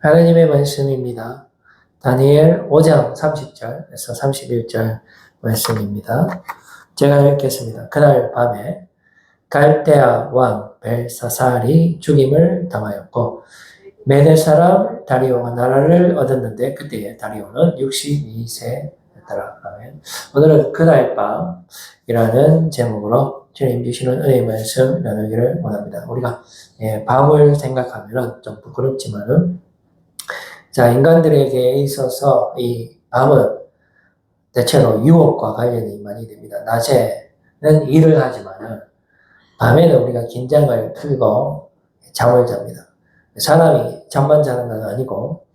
하나님의 말씀입니다. 다니엘 5장 30절에서 31절 말씀입니다. 제가 읽겠습니다. 그날 밤에 갈대아 왕 벨사살이 죽임을 당하였고 메대 사람 다리오가 나라를 얻었는데 그때에 다리오는 62세였더라. 오늘은 그날 밤이라는 제목으로 주님 주시는 은혜의 말씀 나누기를 원합니다. 우리가 밤을 생각하면 좀 부끄럽지만은 자, 인간들에게 있어서 이 밤은 대체로 유혹과 관련이 많이 됩니다. 낮에는 일을 하지만은 밤에는 우리가 긴장을 풀고 잠을 잡니다. 사람이 잠만 자는 건 아니고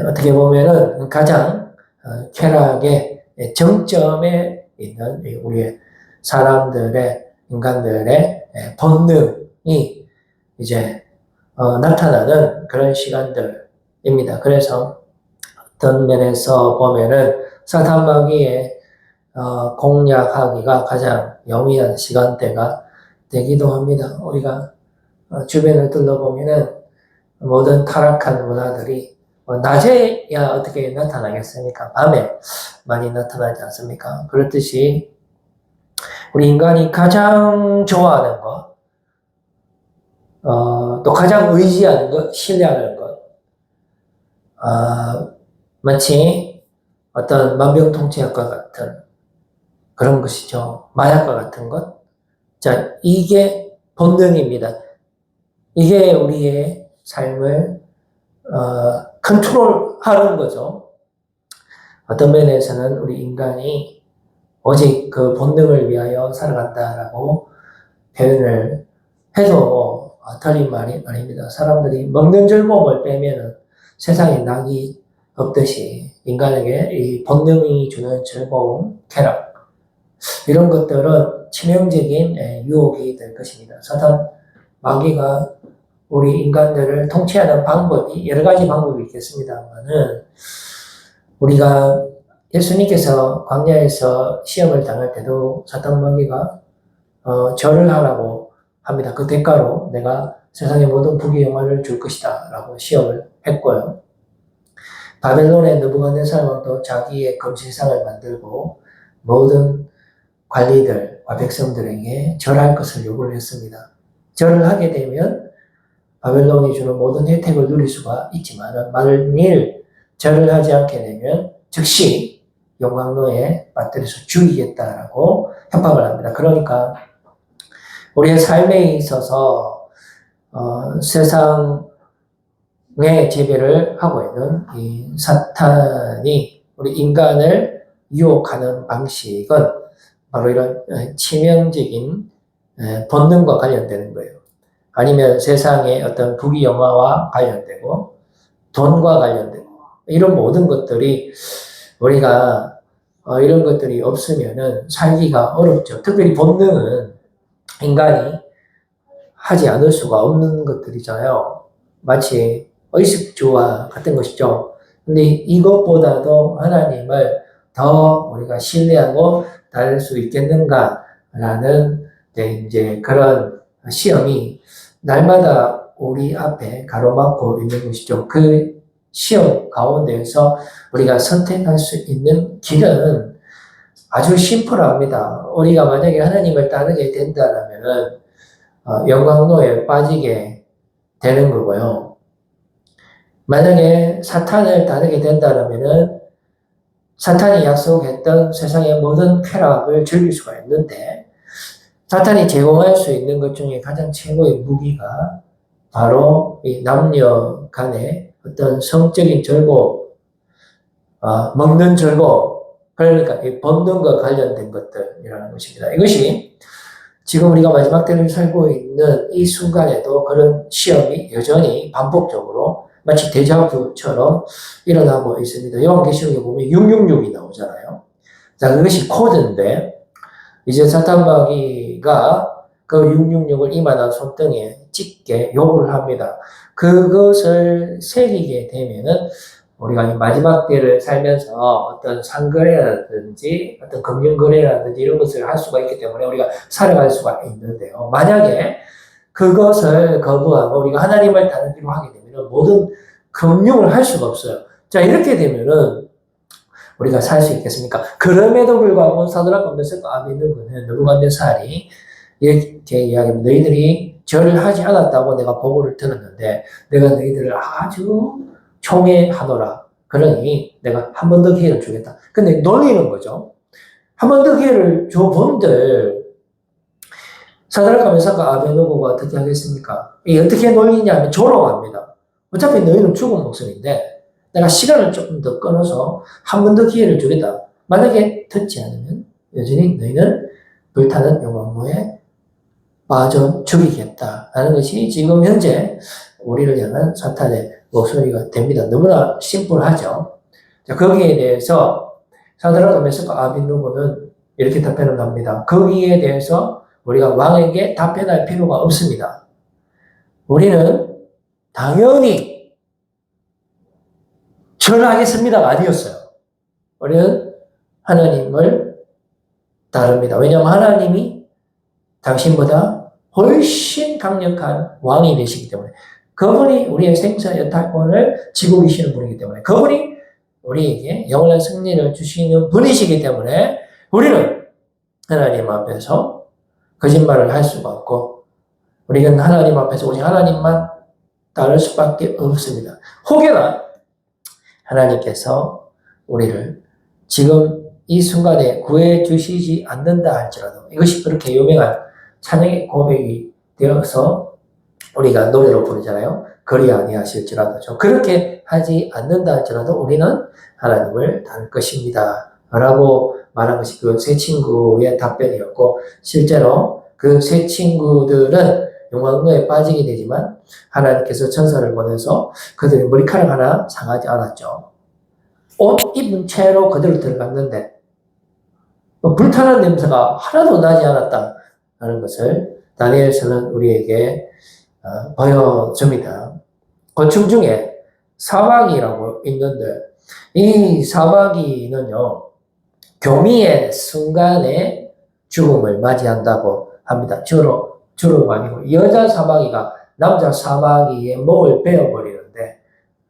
어떻게 보면은 가장 쾌락의 정점에 있는 우리의 사람들의 인간들의 본능이 이제 나타나는 그런 시간들입니다. 그래서 어떤 면에서 보면은 사탄 마귀의 공략하기가 가장 용이한 시간대가 되기도 합니다. 우리가 주변을 둘러보면은 모든 타락한 문화들이 낮에야 어떻게 나타나겠습니까? 밤에 많이 나타나지 않습니까? 그렇듯이 우리 인간이 가장 좋아하는 것, 또 가장 의지하는 것, 신뢰하는 것, 마치 어떤 만병통치약과 같은 그런 것이죠. 마약과 같은 것. 자, 이게 본능입니다. 이게 우리의 삶을 컨트롤하는 거죠. 어떤 면에서는 우리 인간이 오직 그 본능을 위하여 살아간다라고 표현을 해도 틀린 말이 아닙니다. 사람들이 먹는 즐거움을 빼면은 세상에 낙이 없듯이 인간에게 이 본능이 주는 즐거움, 쾌락 이런 것들은 치명적인 유혹이 될 것입니다. 사탄 마귀가 우리 인간들을 통치하는 방법이 여러 가지 방법이 있겠습니다만은 우리가 예수님께서 광야에서 시험을 당할 때도 사탄 마귀가 절을 하라고 합니다. 그 대가로 내가 세상의 모든 부귀 영화를 줄 것이다 라고 시험을 했고요. 바벨론의 느부갓네살 왕도 자기의 금실상을 만들고 모든 관리들과 백성들에게 절할 것을 요구를 했습니다. 절을 하게 되면 바벨론이 주는 모든 혜택을 누릴 수가 있지만 만일 절을 하지 않게 되면 즉시 용광로에 빠뜨려서 죽이겠다라고 협박을 합니다. 그러니까 우리의 삶에 있어서 세상의 지배를 하고 있는 이 사탄이 우리 인간을 유혹하는 방식은 바로 이런 치명적인 본능과 관련되는 거예요. 아니면 세상의 어떤 부귀영화와 관련되고 돈과 관련되고 이런 모든 것들이 우리가 이런 것들이 없으면은 살기가 어렵죠. 특별히 본능은 인간이 하지 않을 수가 없는 것들이잖아요. 마치 의식주와 같은 것이죠. 근데 이것보다도 하나님을 더 우리가 신뢰하고 따를 수 있겠는가라는 이제 그런 시험이 날마다 우리 앞에 가로막고 있는 것이죠. 그 시험 가운데에서 우리가 선택할 수 있는 길은 아주 심플합니다. 우리가 만약에 하나님을 따르게 된다면 영광로에 빠지게 되는 거고요. 만약에 사탄을 따르게 된다면 사탄이 약속했던 세상의 모든 쾌락을 즐길 수가 있는데 사탄이 제공할 수 있는 것 중에 가장 최고의 무기가 바로 이 남녀 간의 어떤 성적인 즐거움, 먹는 즐거움, 그러니까 이 본능과 관련된 것들이라는 것입니다. 이것이 지금 우리가 마지막 때를 살고 있는 이 순간에도 그런 시험이 여전히 반복적으로 마치 데자뷰처럼 일어나고 있습니다. 요한계시록에 보면 666이 나오잖아요. 자, 그것이 코드인데 이제 사탄 마귀가 그 666을 이만한 손등에 찍게 요구를 합니다. 그것을 새기게 되면은 우리가 마지막 때를 살면서 어떤 상거래라든지 어떤 금융거래라든지 이런 것을 할 수가 있기 때문에 우리가 살아갈 수가 있는데요. 만약에 그것을 거부하고 우리가 하나님을 따르기로 하게 되면 모든 금융을 할 수가 없어요. 자, 이렇게 되면은 우리가 살 수 있겠습니까? 그럼에도 불구하고 사드락과 메삭과 아벳느고는 느부갓네살이 이렇게 이야기합니다. 너희들이 절을 하지 않았다고 내가 보고를 들었는데 내가 너희들을 아주 총애하노라. 그러니 내가 한 번 더 기회를 주겠다. 근데 놀리는 거죠. 한 번 더 기회를 줘본들 사드락과 메삭과 아벳느고가 어떻게 하겠습니까? 어떻게 놀리냐 하면 조롱합니다. 어차피 너희는 죽은 목숨인데 내가 시간을 조금 더 끊어서 한 번 더 기회를 주겠다. 만약에 듣지 않으면 여전히 너희는 불타는 용광로에 빠져 죽이겠다라는 것이 지금 현재 우리를 향한 사탄의 목소리가 됩니다. 너무나 심플하죠. 자, 거기에 대해서 사드락과 메삭과 아벳느고는 이렇게 답변을 합니다. 거기에 대해서 우리가 왕에게 답변할 필요가 없습니다. 우리는 당연히 절하겠습니다가 아니었어요. 우리는 하나님을 따릅니다. 왜냐하면 하나님이 당신보다 훨씬 강력한 왕이 되시기 때문에 그분이 우리의 생사 여탈권을 지고 계시는 분이기 때문에 그분이 우리에게 영원한 승리를 주시는 분이시기 때문에 우리는 하나님 앞에서 거짓말을 할 수가 없고 우리는 하나님 앞에서 오직 하나님만 따를 수밖에 없습니다. 혹여나 하나님께서 우리를 지금 이 순간에 구해 주시지 않는다 할지라도 이것이 그렇게 유명한 찬양의 고백이 되어서 우리가 노래로 부르잖아요. 그리 아니하실지라도 그렇게 하지 않는다 할지라도 우리는 하나님을 따를 것입니다. 라고 말한 것이 그 세 친구의 답변이었고 실제로 그 세 친구들은 용광로에 빠지게 되지만 하나님께서 천사를 보내서 그들의 머리카락 하나 상하지 않았죠. 옷 입은 채로 그대로 들어갔는데 불타는 냄새가 하나도 나지 않았다는 것을 다니엘서는 우리에게 보여줍니다. 곤충 중에 사마귀라고 있는데 이 사마귀는요 교미의 순간에 죽음을 맞이한다고 합니다. 주로가 아니고 여자 사마귀가 남자 사마귀의 목을 베어버리는데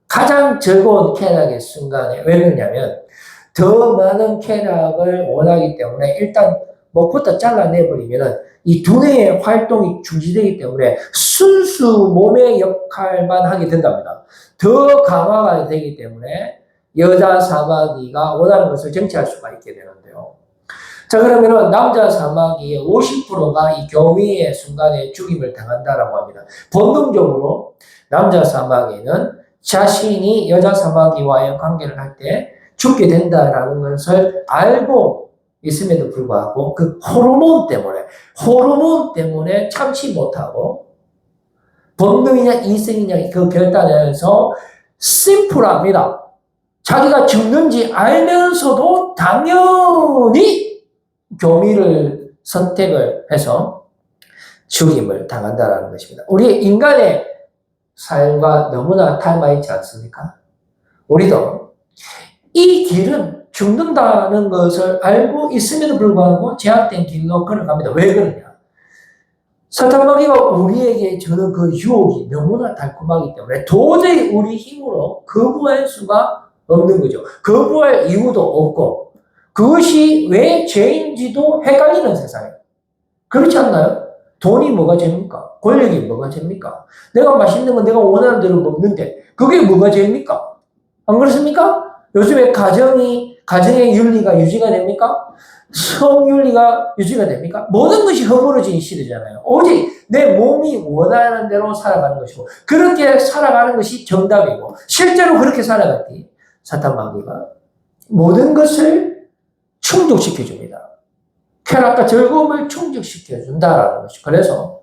가장 즐거운 쾌락의 순간에 왜 그러냐면 더 많은 쾌락을 원하기 때문에 일단 목부터 잘라내버리면 이 두뇌의 활동이 중지되기 때문에 순수 몸의 역할만 하게 된답니다. 더 강화가 되기 때문에 여자 사마귀가 원하는 것을 쟁취할 수가 있게 되는데요. 자, 그러면은 남자 사마귀의 50%가 이 교미의 순간에 죽임을 당한다라고 합니다. 본능적으로 남자 사마귀는 자신이 여자 사마귀와의 관계를 할 때 죽게 된다라는 것을 알고 있음에도 불구하고 그 호르몬 때문에 참지 못하고 본능이냐 이성이냐 그 결단에서 심플합니다. 자기가 죽는지 알면서도 당연히 교미를 선택을 해서 죽임을 당한다라는 것입니다. 우리 인간의 삶과 너무나 닮아있지 않습니까? 우리도 이 길은 죽는다는 것을 알고 있음에도 불구하고 제약된 길로 걸어갑니다. 왜 그러냐? 사탄마귀가 우리에게 주는 그 유혹이 너무나 달콤하기 때문에 도저히 우리 힘으로 거부할 수가 없는 거죠. 거부할 이유도 없고 그것이 왜 죄인지도 헷갈리는 세상이에요. 그렇지 않나요? 돈이 뭐가 죄입니까? 권력이 뭐가 죄입니까? 내가 맛있는 건 내가 원하는 대로 먹는데 그게 뭐가 죄입니까? 안 그렇습니까? 요즘에 가정의 윤리가 유지가 됩니까? 성윤리가 유지가 됩니까? 모든 것이 허물어진 시대잖아요. 오직 내 몸이 원하는 대로 살아가는 것이고 그렇게 살아가는 것이 정답이고 실제로 그렇게 살아갔더니 사탄마귀가 모든 것을 충족시켜줍니다. 쾌락과 즐거움을 충족시켜준다라는 것이. 그래서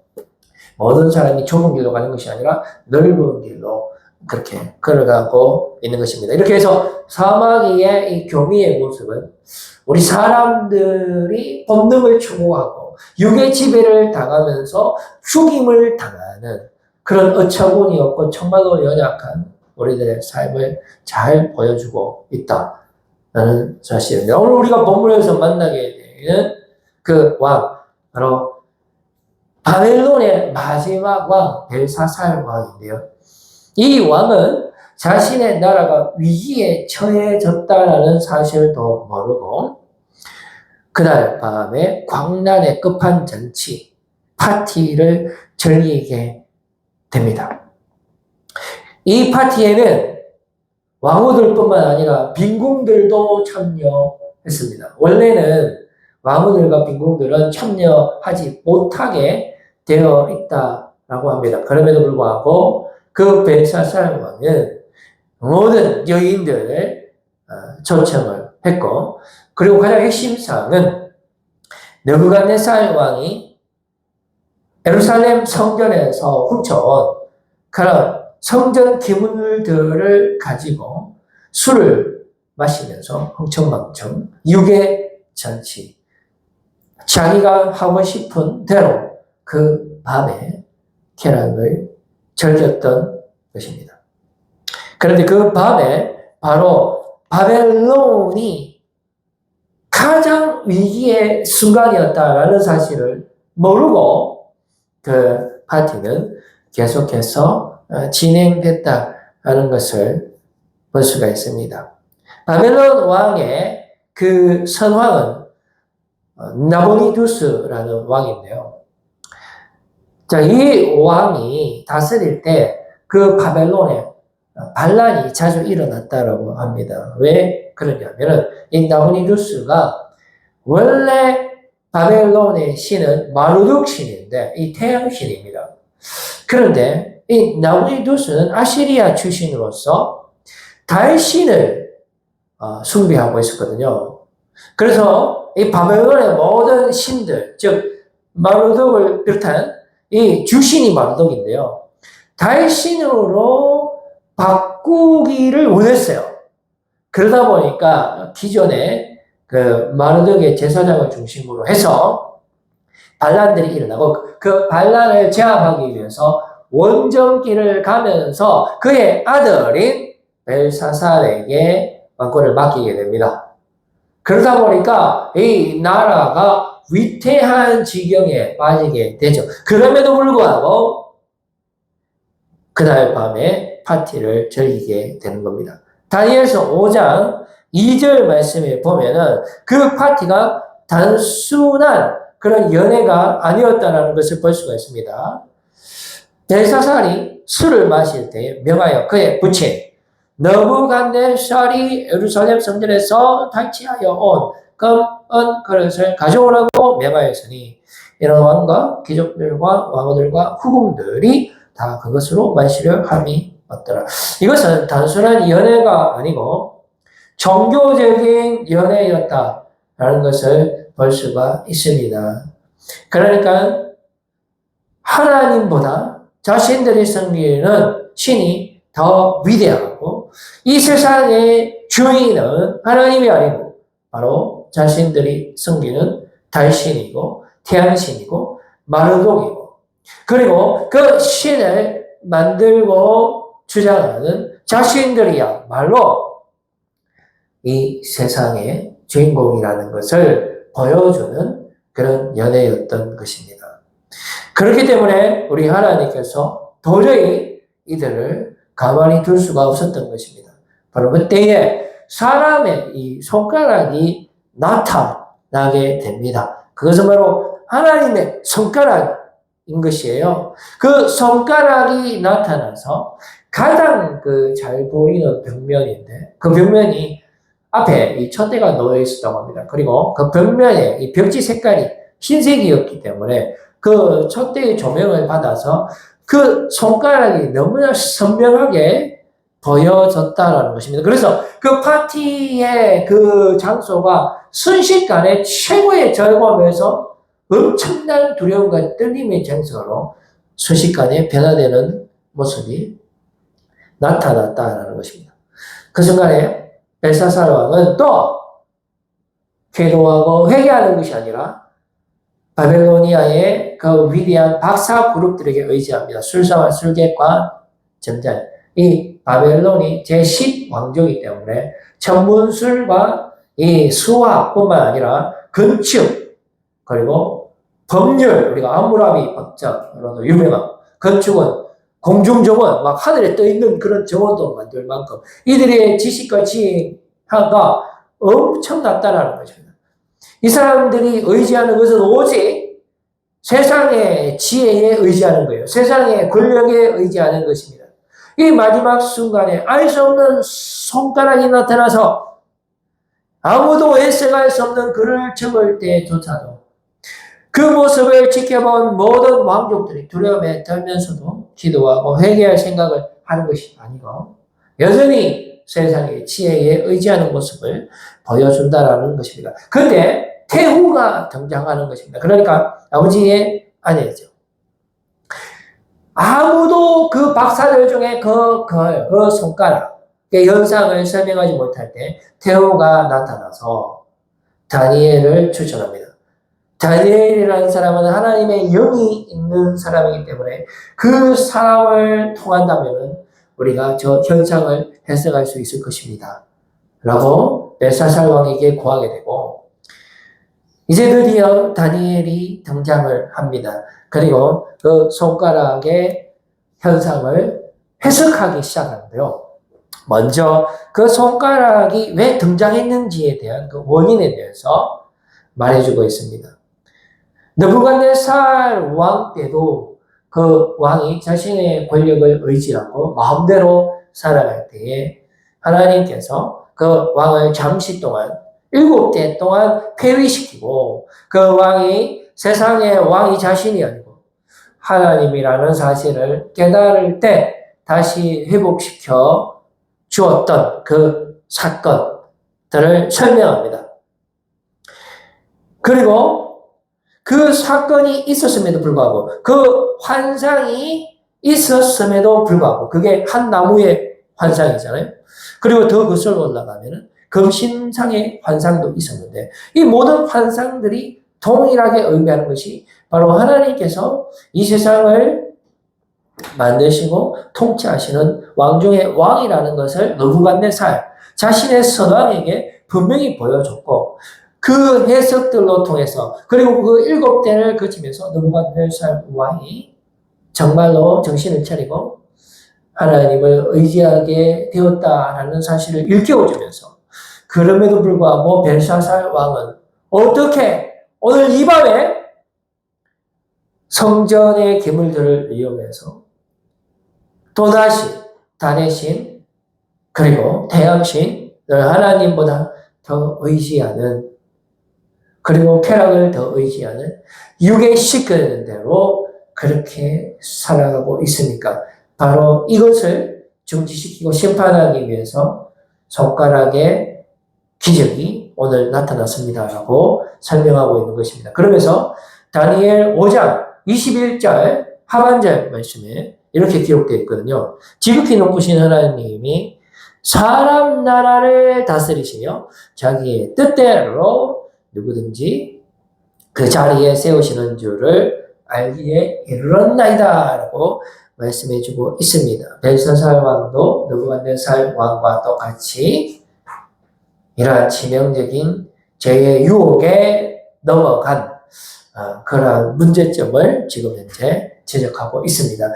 모든 사람이 좁은 길로 가는 것이 아니라 넓은 길로 그렇게 걸어가고 있는 것입니다. 이렇게 해서 사마귀의 이 교미의 모습은 우리 사람들이 본능을 추구하고 육의 지배를 당하면서 죽임을 당하는 그런 어처구니 없고 정말로 연약한 우리들의 삶을 잘 보여주고 있다는 사실입니다. 오늘 우리가 본문에서 만나게 되는 그 왕, 바로 바벨론의 마지막 왕 벨사살 왕인데요. 이 왕은 자신의 나라가 위기에 처해졌다라는 사실도 모르고 그날 밤에 광란의 끝판잔치 파티를 즐기게 됩니다. 이 파티에는 왕후들뿐만 아니라 빈궁들도 참여했습니다. 원래는 왕후들과 빈궁들은 참여하지 못하게 되어 있다라고 합니다. 그럼에도 불구하고 그 벨사살 왕은 모든 여인들을 초청을 했고, 그리고 가장 핵심 사항은 느부갓네살 왕이 예루살렘 성전에서 훔쳐온 그런 성전 기물들을 가지고 술을 마시면서 흥청망청 유괴 잔치, 자기가 하고 싶은 대로 그 밤에 쾌락을 즐겼던 것입니다. 그런데 그 밤에 바로 바벨론이 가장 위기의 순간이었다라는 사실을 모르고 그 파티는 계속해서 진행됐다라는 것을 볼 수가 있습니다. 바벨론 왕의 그 선왕은 나보니두스라는 왕인데요. 자, 이 왕이 다스릴 때 그 바벨론에 반란이 자주 일어났다라고 합니다. 왜 그러냐면은 이 나보니두스가 원래 바벨론의 신은 마르둑 신인데 이 태양 신입니다. 그런데 이 나보니두스는 아시리아 출신으로서 달 신을 숭배하고 있었거든요. 그래서 이 바벨론의 모든 신들, 즉 마르둑을 비롯한 이 주신이 마르둑인데요. 달신으로 바꾸기를 원했어요. 그러다 보니까 기존에 그 마르둑의 제사장을 중심으로 해서 반란들이 일어나고 그 반란을 제압하기 위해서 원정길을 가면서 그의 아들인 벨사살에게 왕권을 맡기게 됩니다. 그러다 보니까 이 나라가 위태한 지경에 빠지게 되죠. 그럼에도 불구하고 그날 밤에 파티를 즐기게 되는 겁니다. 다니엘서 5장 2절 말씀에 보면은 그 파티가 단순한 그런 연애가 아니었다는 것을 볼 수가 있습니다. 벨사살이 술을 마실 때 명하여 그의 부친 느부갓네살이 예루살렘 성전에서 탈취하여 온 금, 은 그릇을 가져오라고 명하였으니 이런 왕과 귀족들과 왕후들과 후궁들이 다 그것으로 마시려 함이 없더라. 이것은 단순한 연애가 아니고 종교적인 연애였다라는 것을 볼 수가 있습니다. 그러니까 하나님보다 자신들이 섬기는 신이 더 위대하고 이 세상의 주인은 하나님이 아니고 바로 자신들이 섬기는 달신이고 태양신이고 마르독이고 그리고 그 신을 만들고 주장하는 자신들이야말로 이 세상의 주인공이라는 것을 보여주는 그런 연애였던 것입니다. 그렇기 때문에 우리 하나님께서 도저히 이들을 가만히 둘 수가 없었던 것입니다. 바로 그때에 사람의 이 손가락이 나타나게 됩니다. 그것은 바로 하나님의 손가락인 것이에요. 그 손가락이 나타나서 가장 잘 보이는 벽면인데 그 벽면이 앞에 이 촛대가 놓여 있었다고 합니다. 그리고 그 벽면에 이 벽지 색깔이 흰색이었기 때문에 그 촛대의 조명을 받아서 그 손가락이 너무나 선명하게 보여졌다라는 것입니다. 그래서 그 파티의 그 장소가 순식간에 최고의 즐거움에서 엄청난 두려움과 떨림의 장소로 순식간에 변화되는 모습이 나타났다라는 것입니다. 그 순간에 벨사살 왕은 또 기도하고 회개하는 것이 아니라 바벨로니아의 그 위대한 박사 그룹들에게 의지합니다. 술사와 술객과 점잘. 이 바벨론이 제10왕조이기 때문에 천문술과 이 수학뿐만 아니라 건축 그리고 법률 우리가 암무라비 법정으로도 유명한 건축은 공중 정원, 막 하늘에 떠 있는 그런 정원도 만들 만큼 이들의 지식과 지혜가 엄청났다라는 것입니다. 이 사람들이 의지하는 것은 오직 세상의 지혜에 의지하는 거예요. 세상의 권력에 의지하는 것입니다. 이 마지막 순간에 알 수 없는 손가락이 나타나서 아무도 해석할 수 없는 글을 적을 때조차도 그 모습을 지켜본 모든 왕족들이 두려움에 떨면서도 기도하고 회개할 생각을 하는 것이 아니고 여전히 세상의 지혜에 의지하는 모습을 보여준다라는 것입니다. 그때 태후가 등장하는 것입니다. 그러니까 아버지의 아내죠. 아무도 그 박사들 중에 그 손가락, 그 현상을 설명하지 못할 때 태후가 나타나서 다니엘을 추천합니다. 다니엘이라는 사람은 하나님의 영이 있는 사람이기 때문에 그 사람을 통한다면 우리가 저 현상을 해석할 수 있을 것입니다. 라고 벨사살 왕에게 구하게 되고 이제 드디어 다니엘이 등장을 합니다. 그리고 그 손가락의 현상을 해석하기 시작하는데요. 먼저 그 손가락이 왜 등장했는지에 대한 그 원인에 대해서 말해주고 있습니다. 느부갓네살 왕 때도 그 왕이 자신의 권력을 의지하고 마음대로 살아갈 때에 하나님께서 그 왕을 잠시 동안 7대 동안 폐위시키고 그 왕이 세상의 왕이 자신이 아니고 하나님이라는 사실을 깨달을 때 다시 회복시켜 주었던 그 사건들을 설명합니다. 그리고 그 사건이 있었음에도 불구하고 그 환상이 있었음에도 불구하고 그게 한 나무의 환상이잖아요. 그리고 더 거슬러 올라가면은 금신상의 환상도 있었는데 이 모든 환상들이 동일하게 의미하는 것이 바로 하나님께서 이 세상을 만드시고 통치하시는 왕 중의 왕이라는 것을 느부갓네살 자신의 선왕에게 분명히 보여줬고 그 해석들로 통해서 그리고 그 7대를 거치면서 느부갓네살 왕이 정말로 정신을 차리고 하나님을 의지하게 되었다라는 사실을 일깨워주면서 그럼에도 불구하고 벨사살 왕은 어떻게 오늘 이 밤에 성전의 기물들을 이용해서 또다시 달의 신 그리고 태양신을 하나님보다 더 의지하는 그리고 쾌락을 더 의지하는 유괴시키는 대로 그렇게 살아가고 있으니까 바로 이것을 중지시키고 심판하기 위해서 손가락의 기적이 오늘 나타났습니다라고 설명하고 있는 것입니다. 그러면서 다니엘 5장 21절 하반절 말씀에 이렇게 기록되어 있거든요. 지극히 높으신 하나님이 사람 나라를 다스리시며 자기의 뜻대로 누구든지 그 자리에 세우시는 줄을 알기에 이르렀나이다 라고 말씀해주고 있습니다. 벨사살 왕도 느부갓네살 왕과 똑같이 이러한 치명적인 죄의 유혹에 넘어간 그러한 문제점을 지금 현재 지적하고 있습니다.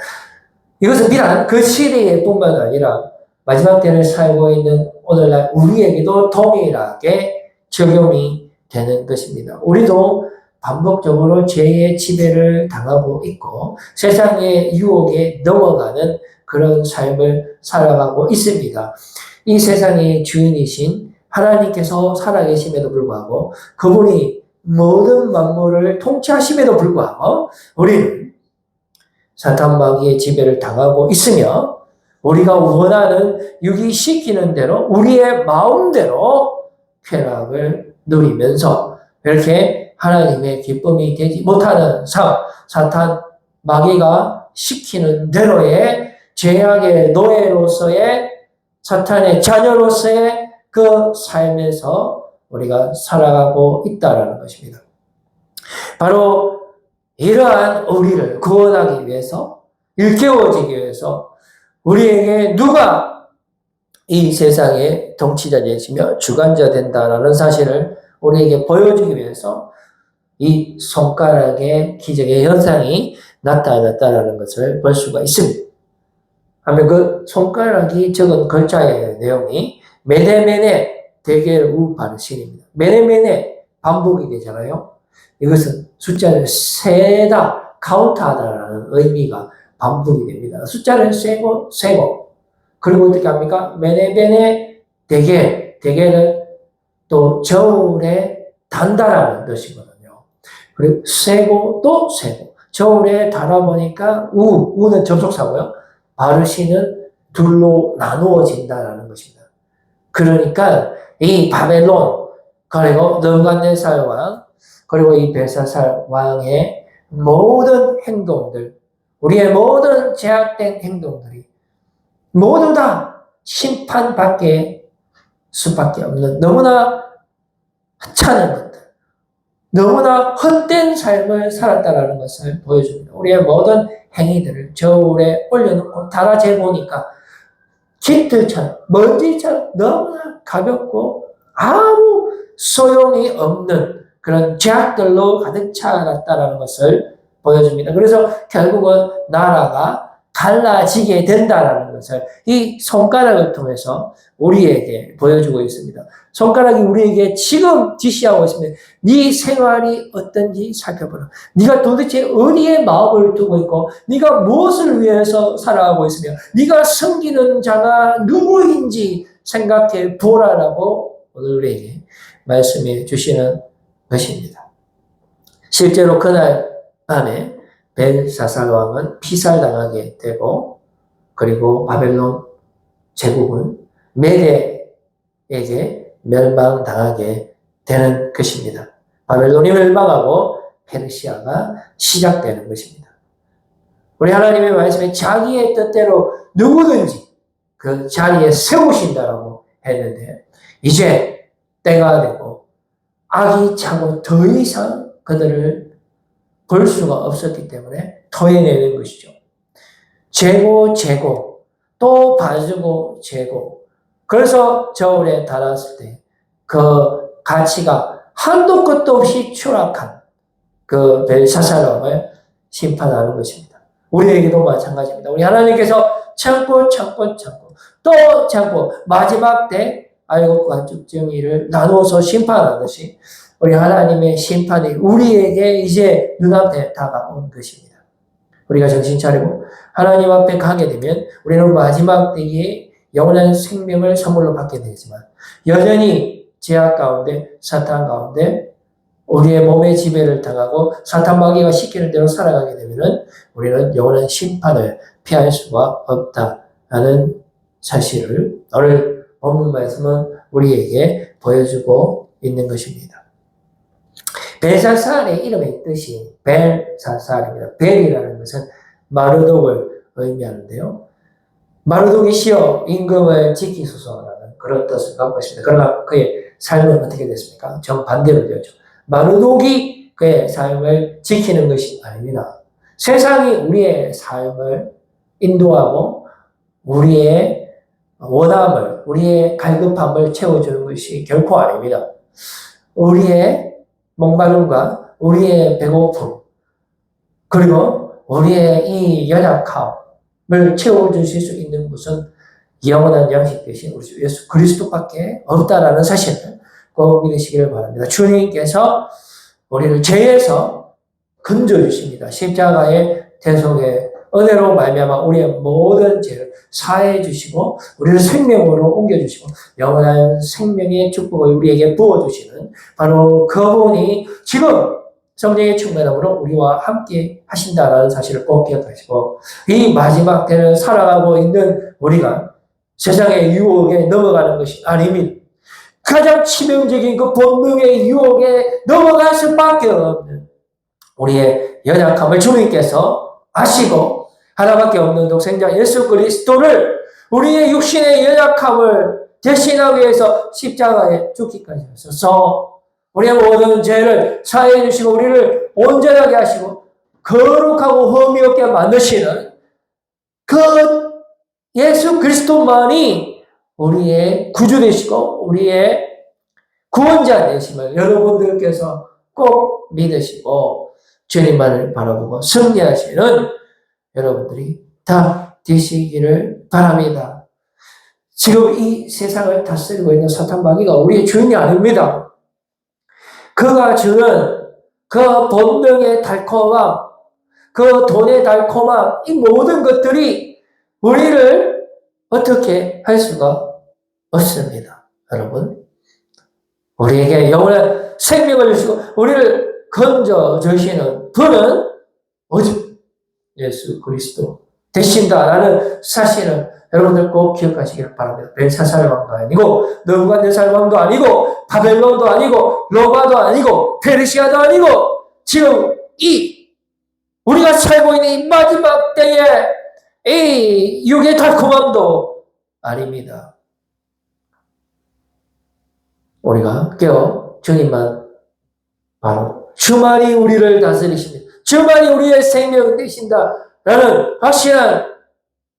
이것은 비단 그 시대에 뿐만 아니라 마지막 때를 살고 있는 오늘날 우리에게도 동일하게 적용이 되는 것입니다. 우리도 반복적으로 죄의 지배를 당하고 있고 세상의 유혹에 넘어가는 그런 삶을 살아가고 있습니다. 이 세상의 주인이신 하나님께서 살아계심에도 불구하고 그분이 모든 만물을 통치하심에도 불구하고 우리는 사탄 마귀의 지배를 당하고 있으며 우리가 원하는 유기시키는 대로 우리의 마음대로 쾌락을 누리면서 이렇게 하나님의 기쁨이 되지 못하는 삶, 사탄 마귀가 시키는 대로의 죄악의 노예로서의 사탄의 자녀로서의 그 삶에서 우리가 살아가고 있다는 것입니다. 바로 이러한 우리를 구원하기 위해서 일깨워지기 위해서 우리에게 누가 이 세상의 통치자 되시며 주관자 된다라는 사실을 우리에게 보여주기 위해서 이 손가락의 기적의 현상이 나타났다는 것을 볼 수가 있습니다. 하면 그 손가락이 적은 글자의 내용이 메네메네 대겔 우 바르신입니다. 메네메네 반복이 되잖아요. 이것은 숫자를 세다, 카운트하다라는 의미가 반복이 됩니다. 숫자를 세고 그리고 어떻게 합니까? 메네메네 대겔은 또 저울에 단다라는 뜻이거든요. 그리고 세고 또 세고 저울에 달아보니까 우는 접속사고요. 바르시는 둘로 나누어진다라는 것입니다. 그러니까 이 바벨론 그리고 느부갓네살 왕 그리고 이 벨사살 왕의 모든 행동들 우리의 모든 제약된 행동들이 모두 다 심판받게 수밖에 없는 너무나 하찮은 것들 너무나 헛된 삶을 살았다라는 것을 보여줍니다. 우리의 모든 행위들을 저울에 올려놓고 달아 재보니까 깃들처럼 먼지처럼 너무나 가볍고 아무 소용이 없는 그런 죄악들로 가득 차갔다라는 것을 보여줍니다. 그래서 결국은 나라가 갈라지게 된다라는 것을 이 손가락을 통해서 우리에게 보여주고 있습니다. 손가락이 우리에게 지금 지시하고 있습니다. 네 생활이 어떤지 살펴보라. 네가 도대체 어디에 마음을 두고 있고 네가 무엇을 위해서 살아가고 있으며 네가 섬기는 자가 누구인지 생각해 보라라고 오늘 우리에게 말씀해 주시는 것입니다. 실제로 그날 밤에 벨사살 왕은 피살당하게 되고 그리고 바벨론 제국은 메대에게 멸망당하게 되는 것입니다. 바벨론이 멸망하고 페르시아가 시작되는 것입니다. 우리 하나님의 말씀에 자기의 뜻대로 누구든지 그 자리에 세우신다라고 했는데 이제 때가 되고 악이 차고 더 이상 그들을 볼 수가 없었기 때문에 토해내는 것이죠. 재고 또 봐주고 재고 그래서 저울에 달았을 때 그 가치가 한도 끝도 없이 추락한 그 벨사살 왕을 심판하는 것입니다. 우리에게도 마찬가지입니다. 우리 하나님께서 참고 또 참고 마지막 때 알곡과 쭉정이를 나누어서 심판하듯이 우리 하나님의 심판이 우리에게 이제 눈앞에 다가온 것입니다. 우리가 정신 차리고 하나님 앞에 가게 되면 우리는 마지막 때에 영원한 생명을 선물로 받게 되지만 여전히 죄악 가운데 사탄 가운데 우리의 몸의 지배를 당하고 사탄 마귀가 시키는 대로 살아가게 되면 우리는 영원한 심판을 피할 수가 없다라는 사실을 오늘 본문 말씀은 우리에게 보여주고 있는 것입니다. 벨사살의 이름의 뜻이 벨사살입니다. 벨이라는 것은 마르독을 의미하는데요. 마르독이시여 임금을 지키소서라는 그런 뜻을 갖고 있습니다. 그러나 그의 삶은 어떻게 됐습니까? 정반대로 되었죠. 마르독이 그의 삶을 지키는 것이 아닙니다. 세상이 우리의 삶을 인도하고 우리의 원함을, 우리의 갈급함을 채워주는 것이 결코 아닙니다. 우리의 목마름과 우리의 배고픔, 그리고 우리의 이 연약함을 채워주실 수 있는 것은 영원한 양식 대신 우리 주 예수 그리스도밖에 없다라는 사실을 꼭 믿으시기를 바랍니다. 주님께서 우리를 죄에서 건져주십니다. 십자가의 대속의 은혜로 말미암아 우리의 모든 죄를 사해 주시고 우리를 생명으로 옮겨주시고 영원한 생명의 축복을 우리에게 부어주시는 바로 그분이 지금 성령의 충만함으로 우리와 함께 하신다라는 사실을 꼭 기억하시고 이 마지막 때를 살아가고 있는 우리가 세상의 유혹에 넘어가는 것이 아닙니다. 가장 치명적인 그 본능의 유혹에 넘어갈 수밖에 없는 우리의 연약함을 주님께서 아시고 하나밖에 없는 독생자 예수 그리스도를 우리의 육신의 연약함을 대신하기 위해서 십자가에 죽기까지 하셔서 우리의 모든 죄를 사해 주시고 우리를 온전하게 하시고 거룩하고 흠이 없게 만드시는 그 예수 그리스도만이 우리의 구주 되시고 우리의 구원자 되심을 여러분들께서 꼭 믿으시고 주님만을 바라보고 승리하시는 여러분들이 다 되시기를 바랍니다. 지금 이 세상을 다스리고 있는 사탄 마귀가 우리의 주인이 아닙니다. 그가 주는 그 본능의 달콤함, 그 돈의 달콤함, 이 모든 것들이 우리를 어떻게 할 수가 없습니다. 여러분, 우리에게 영원한 생명을 주시고 우리를 건져 주시는 분은 오직 예수 그리스도 되신다라는 사실을 여러분들 꼭 기억하시길 바랍니다. 벨사살 왕도 아니고 느부갓네살 왕도 아니고 바벨론도 아니고 로마도 아니고 페르시아도 아니고 지금 이 우리가 살고 있는 이 마지막 때에 이 육의 달콤함도 아닙니다. 우리가 깨어 주님만 바로 주만이 우리를 다스리십니다. 주만이 우리의 생명 되신다라는 확실한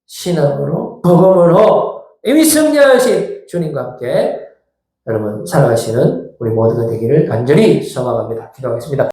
신앙으로 복음으로 이미 승리하신 주님과 함께 여러분 살아가시는 우리 모두가 되기를 간절히 소망합니다. 기도하겠습니다.